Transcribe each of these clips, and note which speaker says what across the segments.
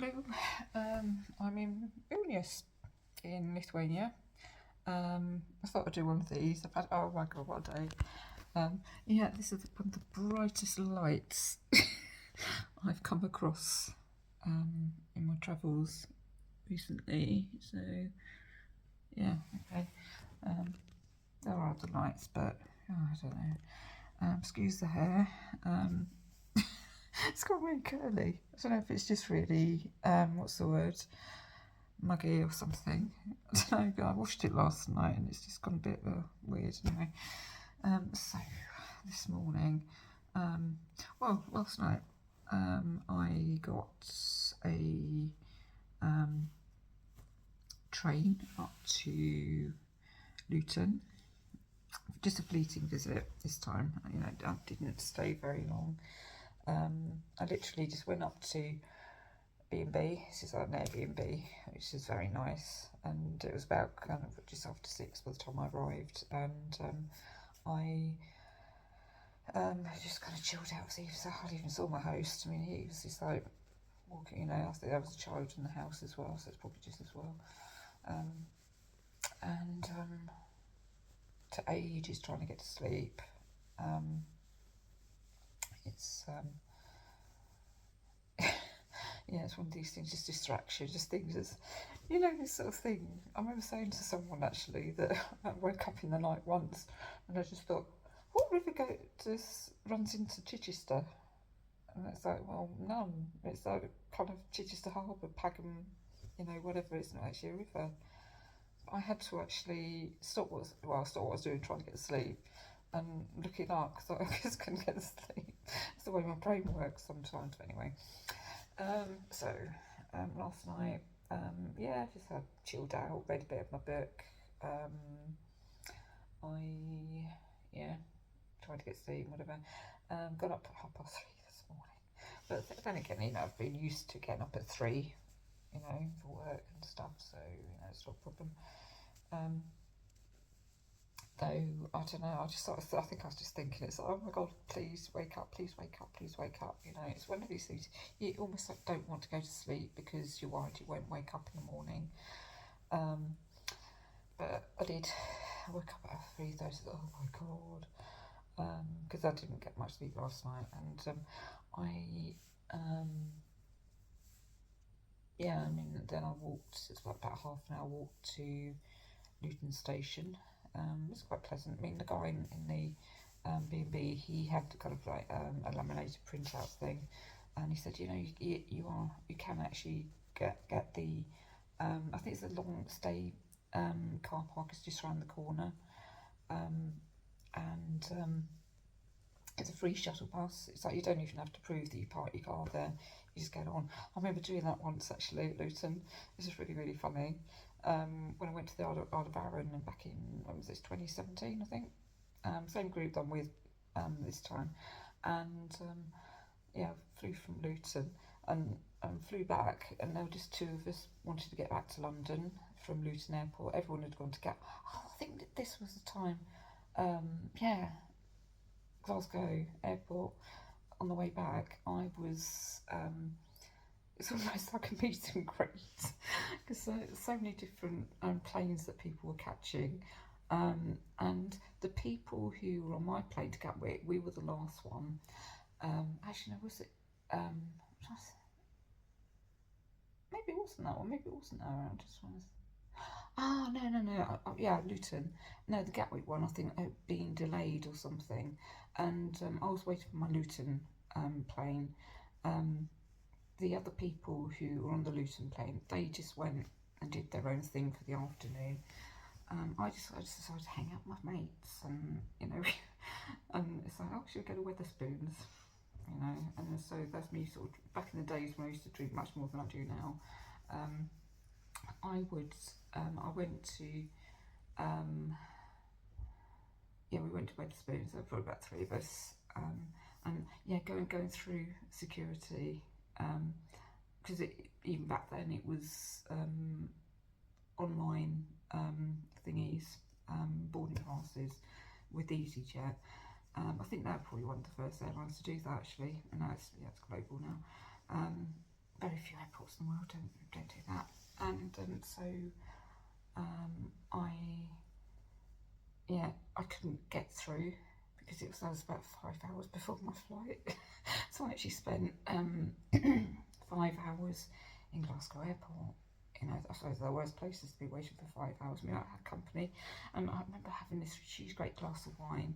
Speaker 1: Hello, I'm in Vilnius in Lithuania. I thought I'd do one of these. I've had, oh my god, what a day. Yeah, this is one of the brightest lights I've come across in my travels recently. So, yeah, okay. There are other lights, but I don't know. Excuse the hair. It's got really curly. I don't know if it's just really, what's the word? Muggy or something. I don't know, I washed it last night and it's just gone a bit weird anyway. So this morning, last night, I got a train up to Luton. Just a fleeting visit this time. You know, I didn't stay very long. I literally just went up to B&B. This is an Airbnb, which is very nice, and it was about kind of just after 6 by the time I arrived, and I just kind of chilled out. I hardly even saw my host. I mean, he was just like walking, you know. I think there was a child in the house as well, so it's probably just as well. And to ages trying to get to sleep. It's yeah, it's one of these things, just distraction, just things as, you know, this sort of thing. I remember saying to someone actually that I woke up in the night once and I just thought, what river runs into Chichester? And it's like, well, none. It's like kind of Chichester Harbour, Pagham, you know, whatever. It's not actually a river. I had to actually stop what I was doing, trying to get to sleep, and look it up because I just couldn't get to sleep. It's the way my brain works sometimes. But anyway. Last night, just had chilled out, read a bit of my book. Tried to get sleep, whatever. Got up at 3:30 this morning. But then again, you know, I've been used to getting up at 3, you know, for work and stuff, so, you know, it's not a problem. Though, I don't know, I think I was just thinking, it's like, oh my god, please wake up, please wake up, please wake up. You know, it's one of these things, you almost like don't want to go to sleep because you're worried you won't wake up in the morning. But I did. I woke up at 3:30, oh my god. Because I didn't get much sleep last night, and then I walked, it's about half an hour walk to Luton Station. It's quite pleasant. I mean, the guy in the B&B, he had kind of like a laminated printout thing, and he said, you know, you can actually get the I think it's a long stay car park is just around the corner, and it's a free shuttle bus. It's like you don't even have to prove that you park your car there. You just get on. I remember doing that once actually at Luton. This is really, really funny. When I went to the Isle of Arran back in, when was this, 2017, I think. Same group I'm with this time. And flew from Luton and flew back, and there were just two of us wanted to get back to London from Luton Airport. Everyone had gone to get, I think that this was the time, Glasgow Airport. On the way back, I was, it's almost like a meet and greet because so many different planes that people were catching, and the people who were on my plane to Gatwick, we were the last one. Actually, no, was it? Maybe it wasn't that one. Maybe it wasn't that one. I just want to. Ah, no. Luton. No, the Gatwick one, I think, being delayed or something. And I was waiting for my Luton plane. The other people who were on the Luton plane, they just went and did their own thing for the afternoon. I just decided to hang out with my mates, and, you know, and it's like, oh, should we go to Wetherspoons? You know, and so that's me sort of, back in the days when I used to drink much more than I do now. I went to, we went to Wetherspoons, so probably about 3 of us, going through security, because even back then it was online thingies, boarding passes with EasyJet. I think they're probably one of the first airlines to do that actually, and now it's global now. Very few airports in the world don't do that. And so I couldn't get through because I was about 5 hours before my flight. So I actually spent 5 hours in Glasgow Airport. You know, I suppose there were worse places to be waiting for 5 hours. I mean, I had company, and I remember having this huge, great glass of wine.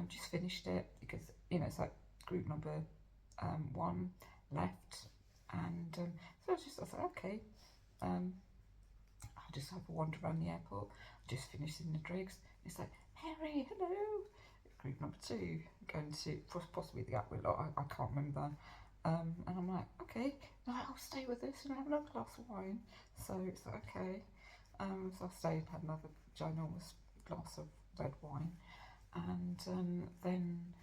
Speaker 1: Just finished it because, you know, it's like group number 1 left, and so I thought, okay, I'll just have a wander around the airport. I just finished in the Driggs. It's like, Mary, hello. Group number 2, going to possibly the Gatwick lot. I can't remember. And I'm like, okay, no, I'll stay with this and have another glass of wine. So it's like, okay. So I stayed, had another ginormous glass of red wine, and then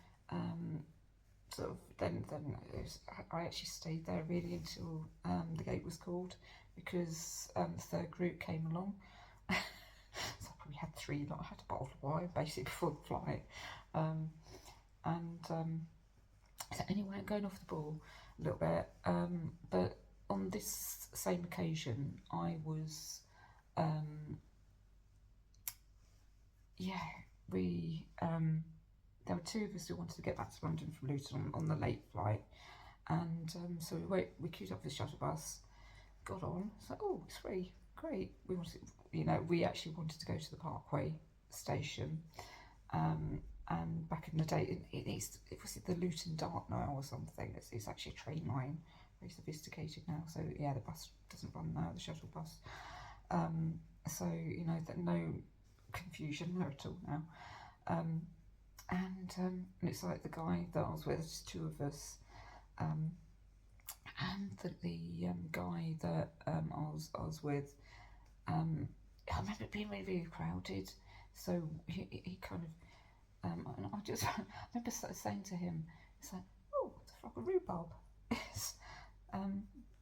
Speaker 1: I actually stayed there really until the gate was called, because the third group came along. So I probably had 3. I had a bottle of wine basically before the flight. So anyway, I'm going off the ball a little bit, but on this same occasion, I was, there were 2 of us who wanted to get back to London from Luton on the late flight, and so we queued up for the shuttle bus, got on, it's like, oh, it's free, great. We actually wanted to go to the Parkway station, and back in the day, it was the Luton Dartmoor or something. It's actually a train line, very sophisticated now. So yeah, the bus doesn't run now, the shuttle bus. So you know that no confusion there at all now. And it's like the guy that I was with, just 2 of us, and the guy that I was with. I remember it being really, really crowded. So he kind of. And I remember saying to him, it's like, oh, the frog and rhubarb is,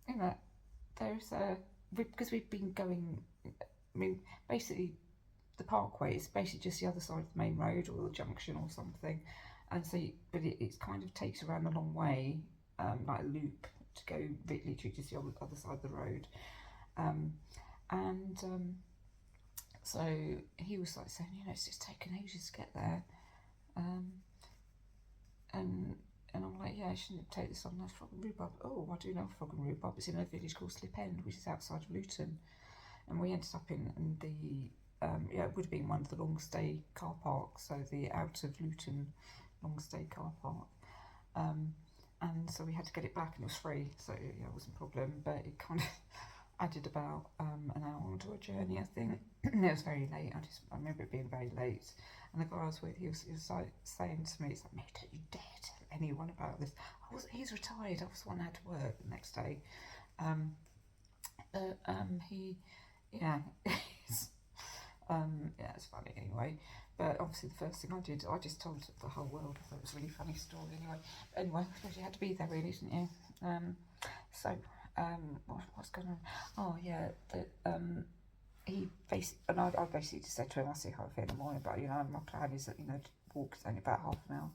Speaker 1: you know, there's because we've been going, I mean, basically the Parkway is basically just the other side of the main road or the junction or something, and so, but it kind of takes around a long way, like a loop, to go literally to just the other side of the road, so he was like saying, you know, it's just taken ages to get there. And I'm like, yeah, I shouldn't take this on. That's frog and rhubarb. Oh, I do know frog and rhubarb. It's in a village called Slip End, which is outside of Luton. And we ended up in the, it would have been one of the long stay car parks, so the out of Luton long stay car park. And so we had to get it back, and it was free, so yeah, it wasn't a problem. But it kind of added about an hour onto a journey, I think. It was very late. I remember it being very late. And the guy I was with, he was like saying to me, it's like, mate, don't you dare tell anyone about this. He's retired. I was the one that had to work the next day. It's funny anyway. But obviously the first thing I did, I just told the whole world. I thought it was a really funny story anyway. Anyway, I suppose you had to be there really, didn't you? What's going on? Oh yeah, he basically, and I basically just said to him, I'll see how I feel in the morning, but you know, my plan is that, you know, to walk is only about half an hour,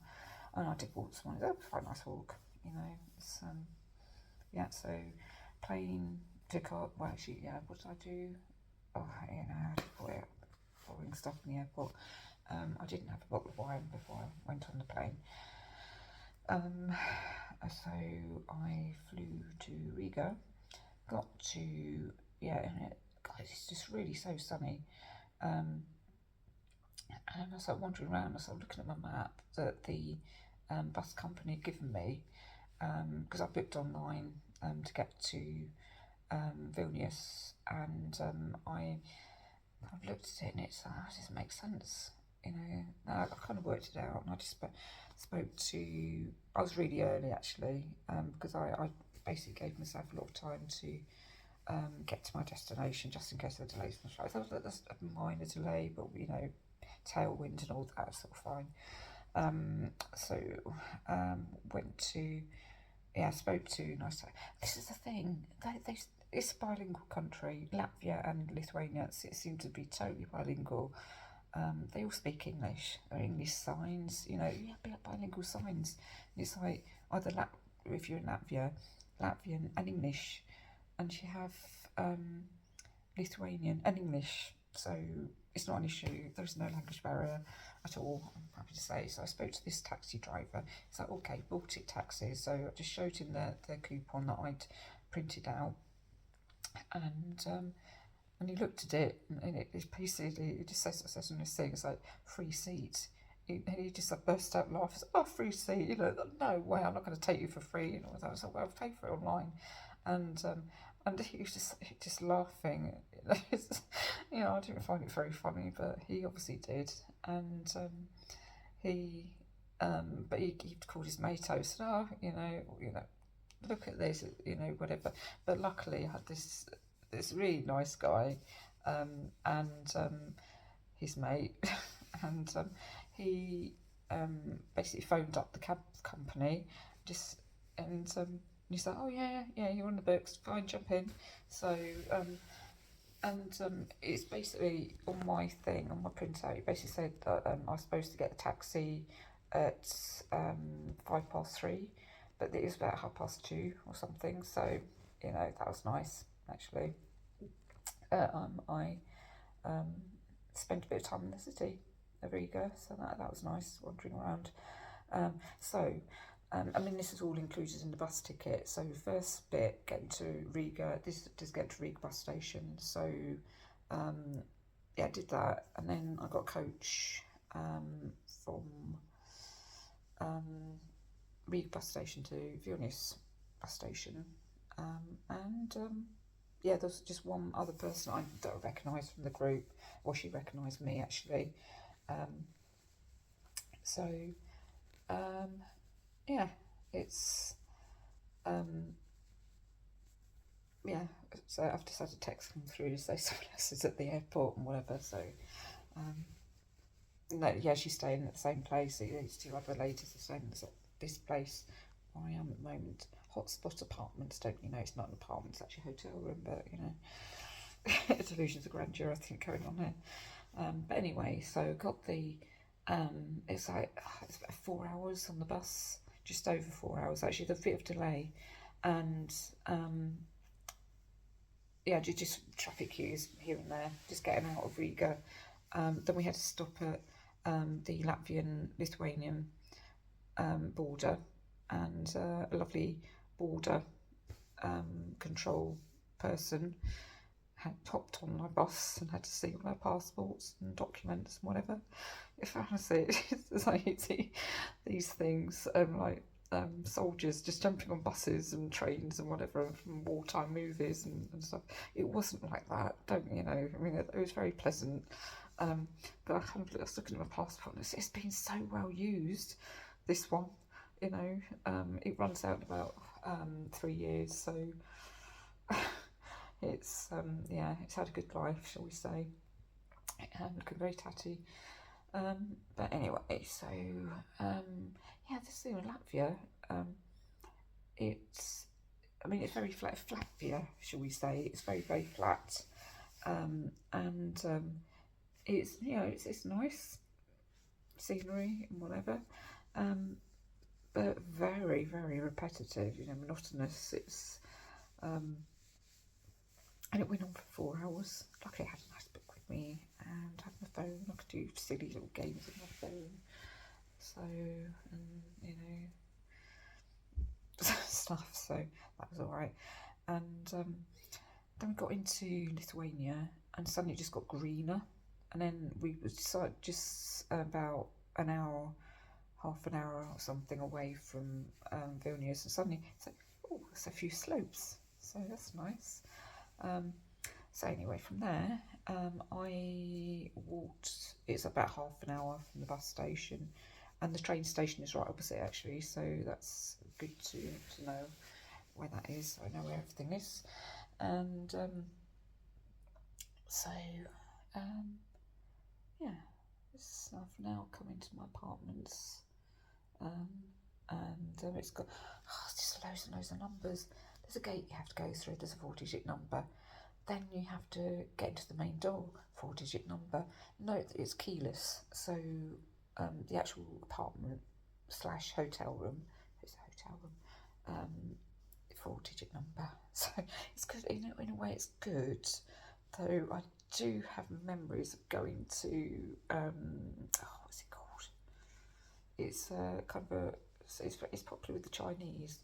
Speaker 1: and I did walk this morning. That was quite a nice walk, you know. It's so plane, pick up, well actually, yeah, what did I do? Oh, you know, I did pouring stuff in the airport. I didn't have a bottle of wine before I went on the plane. So I flew to Riga, got to, and guys, it's just really so sunny. And I was like wandering around, I was like looking at my map that the bus company had given me, because I booked online to get to Vilnius, and I've looked at it and it's like, it doesn't make sense, you know. I kind of worked it out, and I just spoke to, I was really early actually, because I basically gave myself a lot of time to get to my destination, just in case there were delays on the flight. So that's a minor delay, but you know, tailwind and all that, sort of fine. Went to, spoke to, this is the thing, it's a bilingual country. Latvia and Lithuania seem to be totally bilingual. They all speak English, or English signs, you know, bilingual signs. It's like either if you're in Latvia, Latvian and English, and she have Lithuanian and English, so it's not an issue. There's no language barrier at all, I'm happy to say. So I spoke to this taxi driver. He's like, okay, Baltic taxis. So I just showed him the coupon that I'd printed out, and he looked at it, and it basically, it just says on this thing, it's like free seat. And he just like burst out laughing. Oh, free seat! You know, no way, I'm not going to take you for free. And all that. I was like, well, I've paid for it online, and he was just laughing. You know, I didn't find it very funny, but he obviously did. And he, but he called his mate out. Said, oh, you know, look at this, you know, whatever. But luckily, I had this really nice guy, and his mate, and he basically phoned up the cab company, just and he's like, oh yeah, you're on the books, fine, jump in. So it's basically on my thing, on my printout. It basically said that I was supposed to get a taxi at 3:05, but it was about 2:30 or something. So you know, that was nice actually. I spent a bit of time in the city of Riga, so that was nice, wandering around. I mean, this is all included in the bus ticket. So first bit, getting to Riga, this does get to Riga bus station. So yeah, I did that, and then I got a coach from Riga bus station to Vilnius bus station, and yeah, there was just one other person that I recognised from the group. Well, she recognised me actually. So yeah, it's yeah. So I've just had a text come through to say someone else is at the airport and whatever. So no, yeah, she's staying at the same place. These two other ladies are staying at this place where I am at the moment. Hotspot apartments, don't you know? It's not an apartment, it's actually a hotel room, but you know, delusions of grandeur, I think, going on here. But anyway, so got the, it's about 4 hours on the bus, just over 4 hours actually, the bit of delay, and yeah, just traffic queues here and there, just getting out of Riga. Then we had to stop at the Latvian-Lithuanian border, and a lovely border control person had popped on my bus and had to see all our passports and documents and whatever. If honestly, it's like you see these things, soldiers just jumping on buses and trains and whatever from wartime movies and stuff. It wasn't like that, don't you know? I mean, it was very pleasant. But I was looking at my passport and it's been so well used, this one. You know, it runs out in about 3 years, so it's it's had a good life, shall we say. Looking very tatty. But anyway, so yeah, this thing in Latvia, it's very flat, shall we say? It's very, very flat, and it's it's nice scenery and whatever. But very, very repetitive, monotonous. It's and it went on for 4 hours. Luckily, I had a nice book with me and had my phone. I could do silly little games on my phone. So, stuff. So that was all right. And then we got into Lithuania, and suddenly it just got greener. And then we were just about half an hour or something away from Vilnius, and suddenly it's like, oh, there's a few slopes, so that's nice. So anyway, from there, I walked. It's about half an hour from the bus station, and the train station is right opposite actually. So that's good to know where that is. I know where everything is, and yeah, it's half an hour coming to my apartments. And it's got just loads and loads of numbers. There's a gate you have to go through, there's a 4-digit number. Then you have to get into the main door, 4-digit number. Note that it's keyless, so the actual apartment / hotel room, it's a hotel room, 4-digit number. So it's good. it's good, though I do have memories of going to, what's it called? It's kind of it's popular with the Chinese,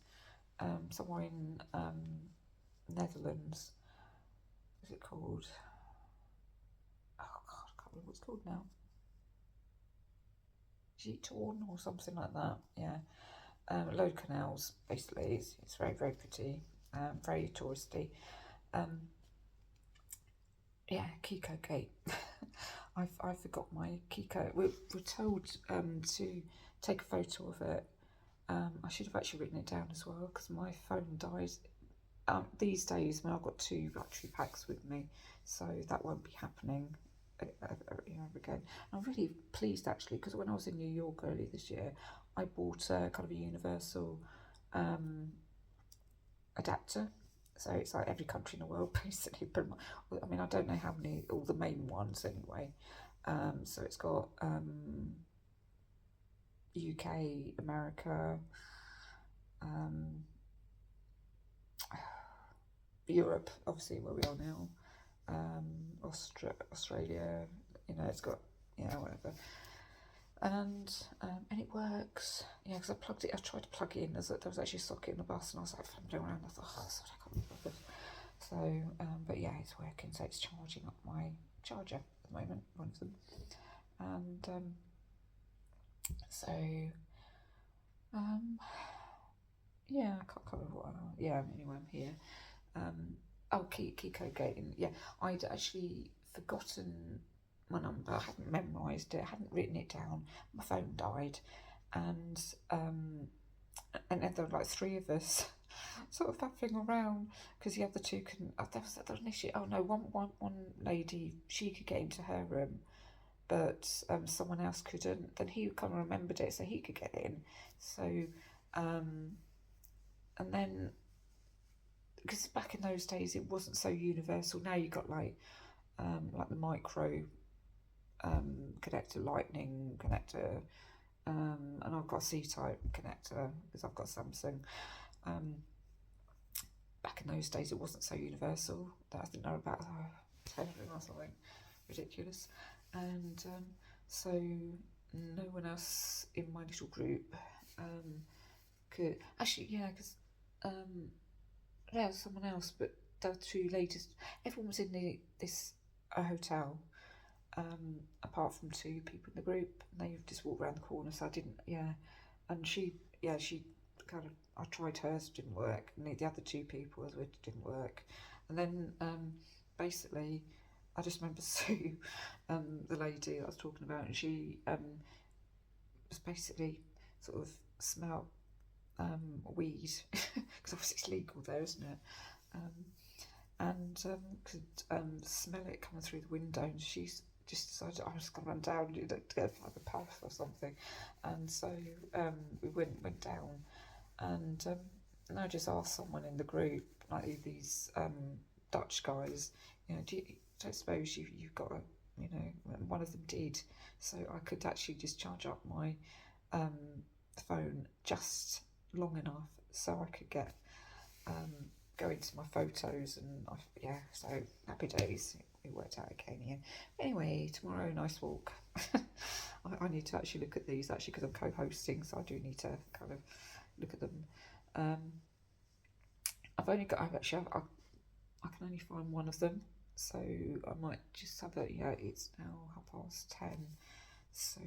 Speaker 1: somewhere in Netherlands. What's it called? Oh God, I can't remember what it's called now. G-Torn or something like that. Yeah, a load of canals. Basically, it's very very pretty, very touristy. Yeah, Kiko Gate. I forgot my Kiko. We're told to take a photo of it. I should have actually written it down as well because my phone died. These days, I've got 2 battery packs with me, so that won't be happening again. I'm really pleased actually because when I was in New York earlier this year, I bought a kind of a universal adapter. So it's like every country in the world basically. I mean, I don't know how many, all the main ones anyway. So it's got UK, America, Europe, obviously where we are now, Australia, it's got, whatever. And it works, because I tried to plug it in, there was actually a socket in the bus, and I was like fumbling around, I thought, oh, sorry, I can't be bothered. So, but yeah, it's working, so it's charging up my charger at the moment, one of them. And yeah, I can't remember what, anyway, I'm here. Kiko Gate, yeah, I'd actually forgotten my number, I hadn't memorised it, I hadn't written it down, my phone died, and then there were like 3 of us sort of faffing around because the other 2 couldn't. There was an issue. Oh no, one lady, she could get into her room, but someone else couldn't. Then he kind of remembered it, so he could get in. So, and then because back in those days it wasn't so universal. Now you got like the micro connector, lightning connector, and I've got a C-type connector because I've got Samsung. Back in those days it wasn't so universal. I think there were about 10 of them or something ridiculous, and so no one else in my little group could actually, because someone else, but the 2 ladies, everyone was in this hotel, apart from 2 people in the group, and they just walked around the corner, so I didn't, and she kind of, I tried hers, didn't work, and the other 2 people didn't work, and then basically I just remember Sue, the lady that I was talking about, and she was basically sort of smelled weed, because obviously it's legal there, isn't it? And could smell it coming through the window, and she's just decided I was going to run down to get a puff or something, and so we went down, and I just asked someone in the group, like these Dutch guys, don't suppose you've got a, and one of them did, so I could actually just charge up my phone just long enough so I could get go into my photos, and so happy days. It worked out okay in the end. Anyway, tomorrow, nice walk. I need to actually look at these actually because I'm co-hosting, so I do need to kind of look at them. I can only find one of them, so I might just have a, it's now 10:30, so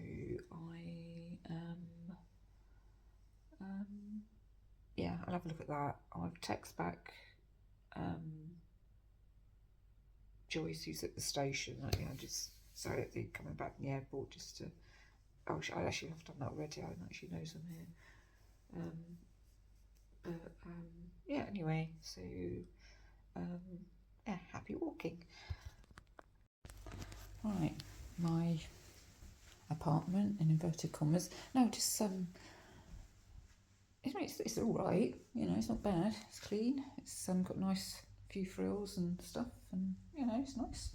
Speaker 1: I'll have a look at that. I'll text back Joyce, who's at the station, just so they're coming back from the airport, just to, I actually have done that already, I actually knows I'm here. Anyway, so happy walking. Right, my apartment in inverted commas. No, just it's all right. It's not bad. It's clean. It's got nice few frills and stuff, and it's nice.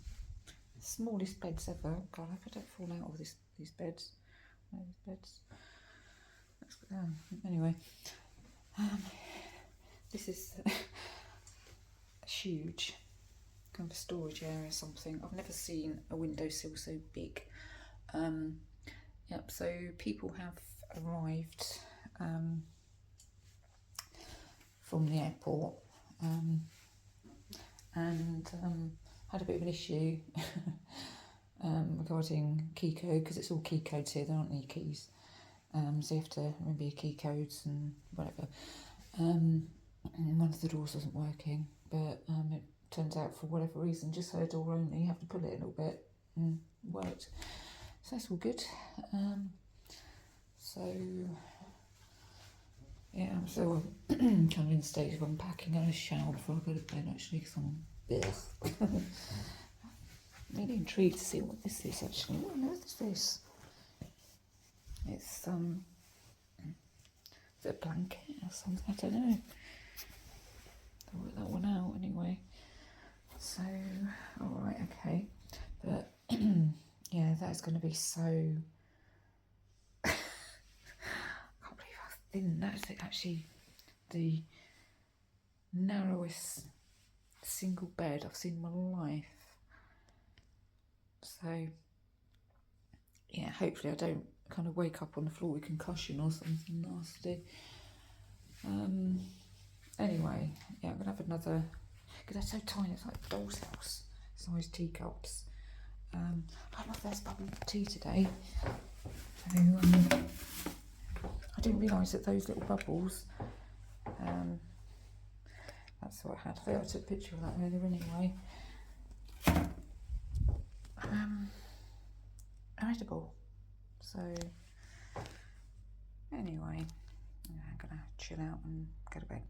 Speaker 1: Smallest beds ever. God, I hope I don't fall out of these beds. These beds. Let's go down. Anyway, this is huge. kind of storage area or something. I've never seen a windowsill so big. Yep, so people have arrived from the airport and had a bit of an issue regarding key code, because it's all key codes here, there aren't any keys. So you have to remember your key codes and whatever. One of the doors wasn't working, but it turns out for whatever reason, just her door only, you have to pull it a little bit, and it worked. So that's all good. So yeah, so I'm kind of in the stage of unpacking. I'm going to shower before I go to bed actually, because I'm really intrigued to see what this is actually. What on earth is this? It's is it a blanket or something? I don't know. I'll work that one out anyway. So, alright, okay. But yeah, that's going to be so. I can't believe how thin that is. Actually, the narrowest single bed I've seen in my life. So, yeah, hopefully I don't kind of wake up on the floor with concussion or something nasty. Anyway, yeah, I'm going to have another, because they're so tiny, it's like doll's house size teacups. I love there's bubble tea today. So, I didn't realise that those little bubbles, that's what I had. I think I took a picture of that earlier anyway. Edible. So, anyway, I'm going to chill out and go to bed.